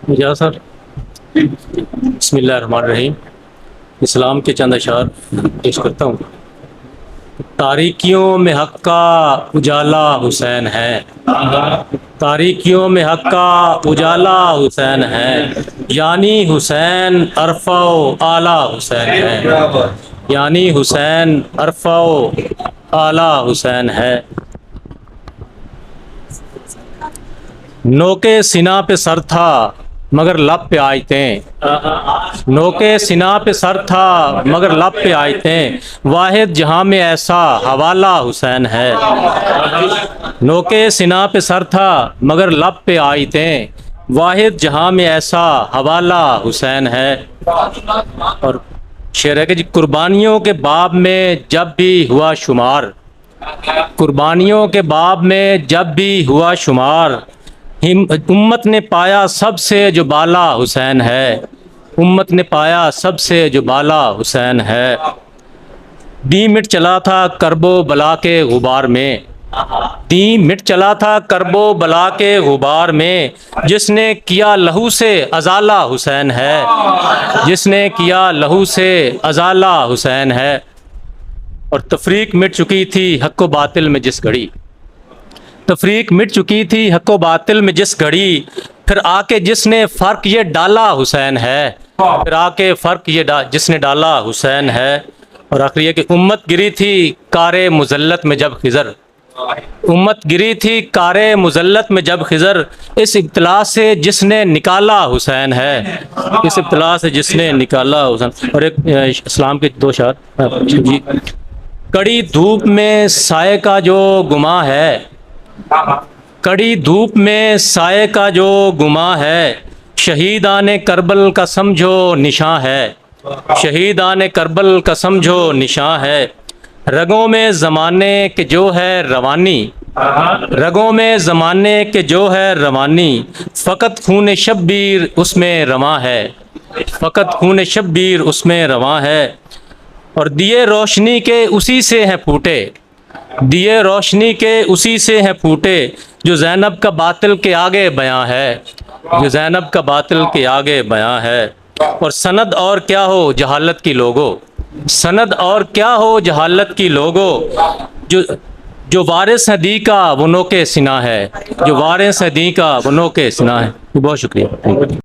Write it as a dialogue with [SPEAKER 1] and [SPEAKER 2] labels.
[SPEAKER 1] مجھے سر بسم اللہ الرحمن الرحیم اسلام کے چند اشعار پیش کرتا ہوں۔ تاریکیوں میں حق کا اجالا حسین ہے، تاریکیوں میں حق کا اجالا حسین ہے، یعنی حسین عرفہ و اعلیٰ حسین ہے، یعنی حسین عرفہ و اعلیٰ حسین ہے۔ نوکے سینہ پہ سر تھا مگر لب پہ آیتیں، نوکے سینہ پہ سر تھا مگر لب پہ آیتیں، واحد جہاں میں ایسا حوالہ حسین ہے۔ نوکے سینہ پہ سر تھا مگر لب پہ آیتیں، واحد جہاں میں ایسا حوالہ حسین ہے۔ اور شعر ہے کہ جی قربانیوں کے باب میں جب بھی ہوا شمار، قربانیوں کے باب میں جب بھی ہوا شمار، امت نے پایا سب سے جو بالا حسین ہے، امت نے پایا سب سے جو بالا حسین ہے۔ دین مٹ چلا تھا کرب و بلا کے غبار میں، دین مٹ چلا تھا کرب و بلا کے غبار میں، جس نے کیا لہو سے ازالہ حسین ہے، جس نے کیا لہو سے ازالہ حسین ہے۔ اور تفریق مٹ چکی تھی حق و باطل میں جس گھڑی، تفریق مٹ چکی تھی حق و باطل میں جس گھڑی، پھر آ کے جس نے فرق یہ ڈالا حسین ہے، پھر آ کے فرق یہ جس نے ڈالا حسین ہے۔ اور آخری یہ کہ امت گری تھی کار مذلت میں جب خضر، امت گری تھی کار مذلت میں جب خضر، اس ابتلا سے جس نے نکالا حسین ہے، اس ابتلا سے جس نے نکالا حسین۔ اور ایک اسلام کے دو اشعار جی۔ کڑی دھوپ میں سائے کا جو گماں ہے، کڑی دھوپ میں سائے کا جو گماں ہے، شہیدان کربل کا سمجھو نشاں ہے، شہیدان کربل کا سمجھو نشاں ہے۔ رگوں میں زمانے کے جو ہے روانی، رگوں میں زمانے کے جو ہے روانی، فقط خون شبیر اس میں رواں ہے، فقط خون شبیر اس میں رواں ہے۔ اور دیے روشنی کے اسی سے ہیں پھوٹے، دیے روشنی کے اسی سے ہیں پھوٹے، جو زینب کا باطل کے آگے بیاں ہے، جو زینب کا باطل کے آگے بیاں ہے۔ اور سند اور کیا ہو جہالت کی لوگو، سند اور کیا ہو جہالت کی لوگو، جو وارث ہے دی کا وہ نوکے سینہ ہے، جو وارث ہے دی کا وہ نوکے سینہ ہے۔ بہت شکریہ۔